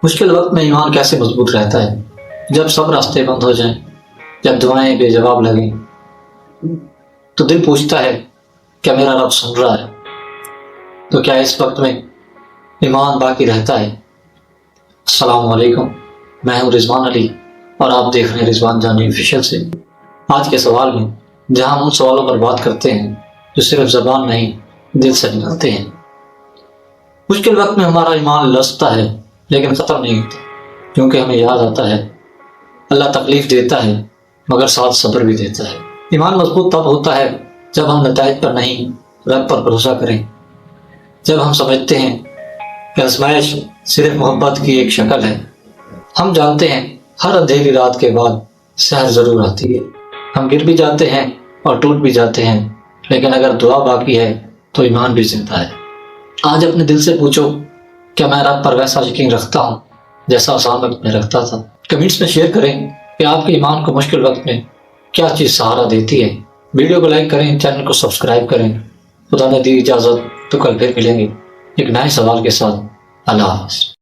مشکل وقت میں ایمان کیسے مضبوط رہتا ہے؟ جب سب راستے بند ہو جائیں، جب دعائیں بے جواب لگیں، تو دل پوچھتا ہے کیا میرا رب سن رہا ہے؟ تو کیا اس وقت میں ایمان باقی رہتا ہے؟ السلام علیکم، میں ہوں رضوان علی اور آپ دیکھ رہے ہیں رضوان جانی آفیشیل سے۔ آج کے سوال میں جہاں ہم ان سوالوں پر بات کرتے ہیں جو صرف زبان نہیں دل سے نکلتے ہیں۔ مشکل وقت میں ہمارا ایمان لرزتا ہے لیکن ختم نہیں ہوتا، کیونکہ ہمیں یاد آتا ہے اللہ تکلیف دیتا ہے مگر ساتھ صبر بھی دیتا ہے۔ ایمان مضبوط تب ہوتا ہے جب ہم نتائج پر نہیں رب پر بھروسہ کریں، جب ہم سمجھتے ہیں کہ آزمائش صرف محبت کی ایک شکل ہے۔ ہم جانتے ہیں ہر اندھیری رات کے بعد سحر ضرور آتی ہے۔ ہم گر بھی جاتے ہیں اور ٹوٹ بھی جاتے ہیں، لیکن اگر دعا باقی ہے تو ایمان بھی زندہ ہے۔ آج اپنے دل سے پوچھو کیا میں رب پر ویسا یقین رکھتا ہوں جیسا آسان وقت میں رکھتا تھا؟ کمنٹس میں شیئر کریں کہ آپ کے ایمان کو مشکل وقت میں کیا چیز سہارا دیتی ہے۔ ویڈیو کو لائک کریں، چینل کو سبسکرائب کریں۔ خدا نے دی اجازت تو کل پھر ملیں گے ایک نئے سوال کے ساتھ۔ اللہ حافظ۔